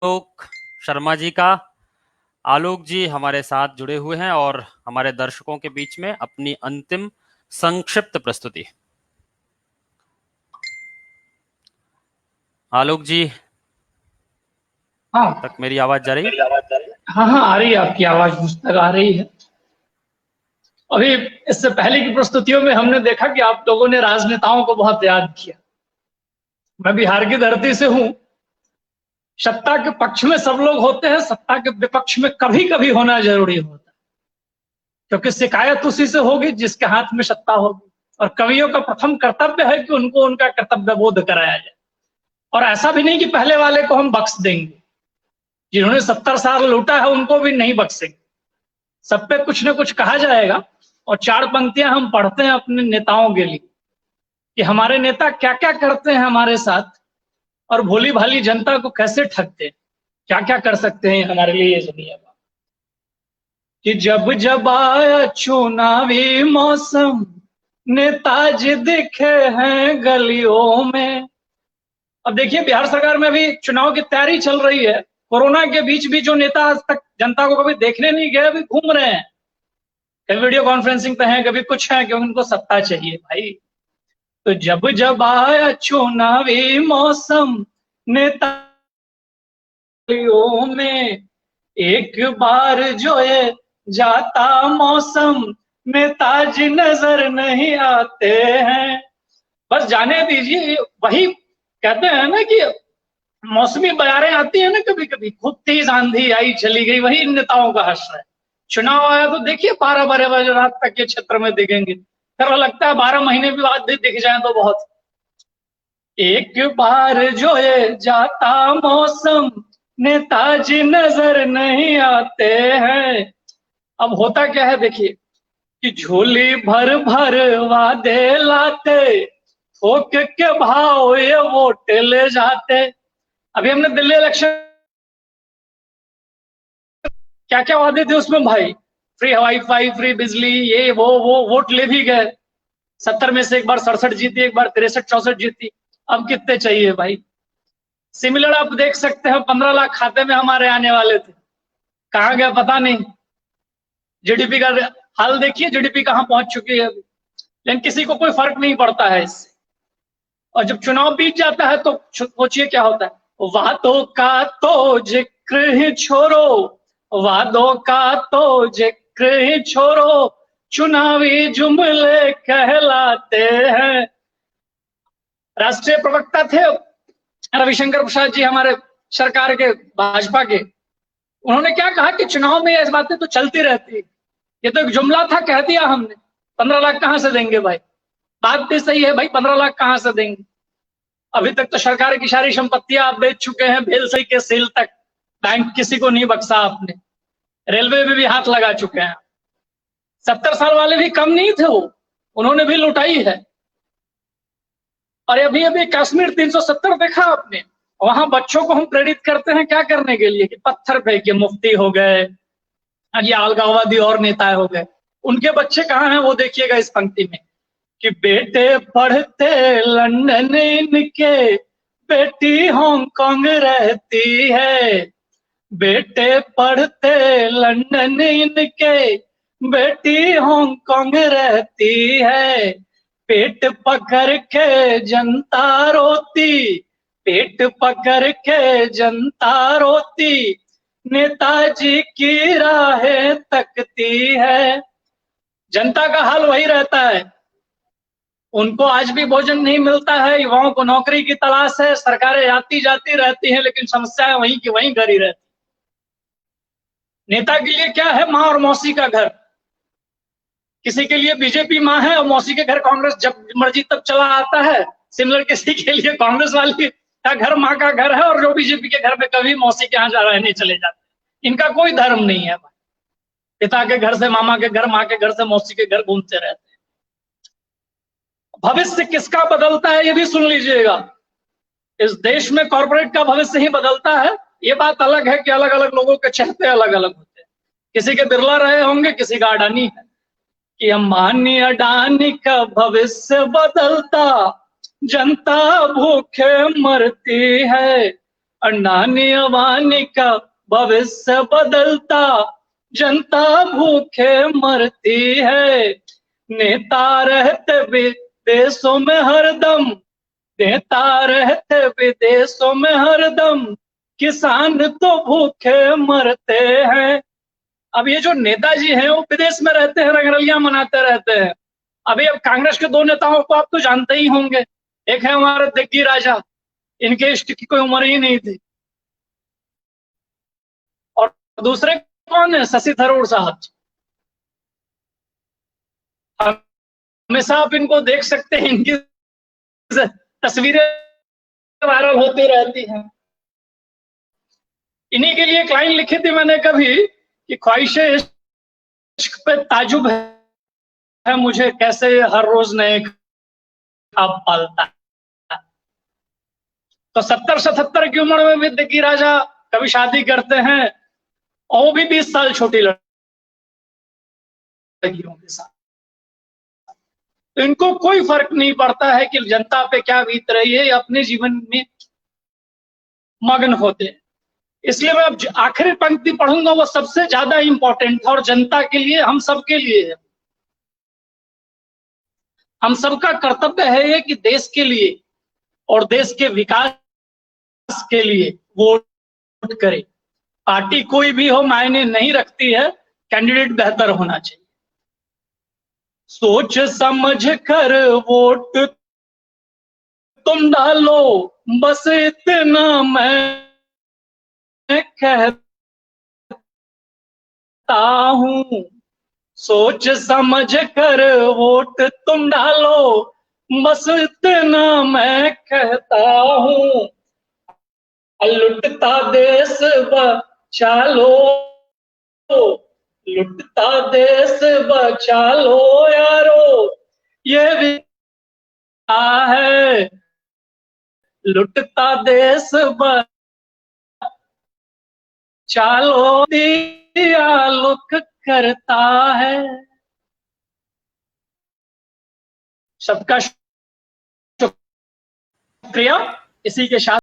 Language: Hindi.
आलोक शर्मा जी का। आलोक जी हमारे साथ जुड़े हुए हैं और हमारे दर्शकों के बीच में अपनी अंतिम संक्षिप्त प्रस्तुति। आलोक जी तक हाँ। मेरी आवाज जा रही है? मेरी आवाज जा रही है? हाँ हाँ, आ रही है, आपकी आवाज मुझ तक आ रही है। अभी इससे पहले की प्रस्तुतियों में हमने देखा कि आप लोगों ने राजनेताओं को बहुत याद किया। मैं बिहार की धरती से हूँ। सत्ता के पक्ष में सब लोग होते हैं, सत्ता के विपक्ष में कभी कभी होना जरूरी होता है, क्योंकि शिकायत उसी से होगी जिसके हाथ में सत्ता होगी। और कवियों का प्रथम कर्तव्य है कि उनको उनका कर्तव्य बोध कराया जाए। और ऐसा भी नहीं कि पहले वाले को हम बख्श देंगे, जिन्होंने 70 साल लूटा है उनको भी नहीं बख्शेंगे। सब पे कुछ ना कुछ कहा जाएगा। और 4 पंक्तियां हम पढ़ते हैं अपने नेताओं के लिए कि हमारे नेता क्या क्या करते हैं हमारे साथ, और भोली भाली जनता को कैसे ठगते हैं, क्या क्या कर सकते हैं हमारे लिए ये दुनिया में। कि जब जब आया चुनावी मौसम, नेताजी दिखे हैं गलियों में। अब देखिए, बिहार सरकार में भी चुनाव की तैयारी चल रही है। कोरोना के बीच भी जो नेता आज तक जनता को कभी देखने नहीं गए, अभी घूम रहे हैं। कभी वीडियो कॉन्फ्रेंसिंग पे हैं, कभी कुछ है, क्योंकि उनको सत्ता चाहिए भाई। तो जब जब आया चुनावी मौसम, नेताओं में एक बार जो ये जाता मौसम, नेताजी नजर नहीं आते हैं। बस जाने दीजिए। वही कहते हैं ना कि मौसमी बयारें आती है ना, कभी कभी खूब तेज आंधी आई चली गई, वही इन नेताओं का हश्र है। चुनाव आया तो देखिए 12-12 बजे रात तक ये क्षेत्र में दिखेंगे, फिर लगता है 12 महीने भी बाद भी दिख जाए तो बहुत। एक बार जो ये जाता मौसम, नेताजी नजर नहीं आते हैं। अब होता क्या है देखिए, कि झोली भर भर वादे लाते, थोक के भाव ये वोट ले जाते। अभी हमने दिल्ली इलेक्शन, क्या क्या वादे थे उसमें भाई, फ्री हवाई फाई, फ्री बिजली, ये वो वोट ले भी गए। 70 में से एक बार 67 जीती, एक बार 63-64 जीती। अब कितने चाहिए भाई? सिमिलर आप देख सकते हैं, 15 लाख खाते में हमारे आने वाले थे, कहाँ गया पता नहीं। जीडीपी का हाल देखिए, जीडीपी कहाँ पहुंच चुकी है अभी। लेकिन किसी को कोई फर्क नहीं पड़ता है इससे। और जब चुनाव बीत जाता है तो सोचिए क्या होता है। वादों का तो जिक्र ही छोड़ो, वादों का तो जिक्र ही छोड़ो, चुनावी जुमले कहलाते हैं। राष्ट्रीय प्रवक्ता थे रविशंकर प्रसाद जी, हमारे सरकार के, भाजपा के। उन्होंने क्या कहा कि चुनाव में ये बातें तो चलती रहती है, ये तो एक जुमला था, कह दिया हमने। 15 लाख कहां से देंगे भाई? बात भी सही है भाई, 15 लाख कहां से देंगे? अभी तक तो सरकार की सारी संपत्तियां आप बेच चुके हैं, भेलसई के सेल तक। बैंक किसी को नहीं बख्शा आपने। रेलवे में भी हाथ लगा चुके हैं। 70 साल वाले भी कम नहीं थे, वो उन्होंने भी लुटाई है। और अभी अभी कश्मीर 370 देखा आपने? वहां बच्चों को हम प्रेरित करते हैं क्या करने के लिए, कि पत्थर फेंके, मुफ्ती हो गए, ये अलगाववादी और नेता हो गए। उनके बच्चे कहाँ हैं वो देखिएगा इस पंक्ति में, कि बेटे पढ़ते लंदन इनके, बेटी हांगकांग रहती है। बेटे पढ़ते लंदन इनके, बेटी हांगकांग रहती है। पेट पकड़ के जनता रोती, पेट पकड़ के जनता रोती, नेताजी की राहें तकती है। जनता का हाल वही रहता है। उनको आज भी भोजन नहीं मिलता है, युवाओं को नौकरी की तलाश है, सरकारें आती जाती रहती हैं, लेकिन समस्याएं वहीं की वहीं गड़ी रहती। नेता के लिए क्या है? माँ और मौसी का घर। किसी के लिए बीजेपी माँ है और मौसी के घर कांग्रेस जब मर्जी तब चला आता है। सिमिलर किसी के लिए कांग्रेस वाली का घर माँ का घर है, और जो बीजेपी के घर में कभी मौसी के यहाँ जा रहने चले जाते। इनका कोई धर्म नहीं है। पिता के घर से मामा के घर, माँ के घर से मौसी के घर घूमते रहते हैं। भविष्य किसका बदलता है ये भी सुन लीजिएगा। इस देश में कॉर्पोरेट का भविष्य ही बदलता है। ये बात अलग है कि अलग अलग लोगों के चेहरे अलग अलग होते हैं। किसी के बिरला रहे होंगे, किसी का अडानी है। कि अंबानी अडानी का भविष्य बदलता, जनता भूखे मरती है। अंडानी अबानी का भविष्य बदलता, जनता भूखे मरती है। नेता रहते विदेशों में हरदम, नेता रहते विदेशों में हरदम, किसान तो भूखे मरते हैं। अब ये जो नेताजी हैं वो विदेश में रहते हैं, रंगरलियां मनाते रहते हैं। अभी अब कांग्रेस के दो नेताओं को आप तो जानते ही होंगे। एक है हमारे दिग्गी राजा, इनके इष्ट की कोई उम्र ही नहीं थी, और दूसरे कौन है, शशि थरूर साहब। हमेशा आप इनको देख सकते हैं, इनकी तस्वीरें वायरल होती रहती हैं। इन्हीं के लिए एक लाइन लिखी थी मैंने कभी कि ख्वाहिशे इश्क पे ताजुब है मुझे, कैसे हर रोज नए ख्वाब पालता है। तो 70-77 की उम्र में भी दिग्गी राजा कभी शादी करते हैं, और वो भी 20 साल छोटी लड़कियों के साथ। तो इनको कोई फर्क नहीं पड़ता है कि जनता पे क्या बीत रही है, अपने जीवन में मग्न होते हैं। इसलिए मैं अब आखिरी पंक्ति पढ़ूंगा, वो सबसे ज्यादा इंपॉर्टेंट है और जनता के लिए, हम सबके लिए है। हम सबका कर्तव्य है ये कि देश के लिए और देश के विकास के लिए वोट करें। पार्टी कोई भी हो मायने नहीं रखती है, कैंडिडेट बेहतर होना चाहिए। सोच समझ कर वोट तुम डालो, बस इतना मैं कहता हूं। सोच समझ कर वोट तुम डालो, बस इतना मैं कहता हूं। लुटता देश बचा लो, लुटता देश बचा लो यारो, ये भी है। लुटता देश बचा लो, दिया लुक करता है। सबका शुक्रिया। इसी के साथ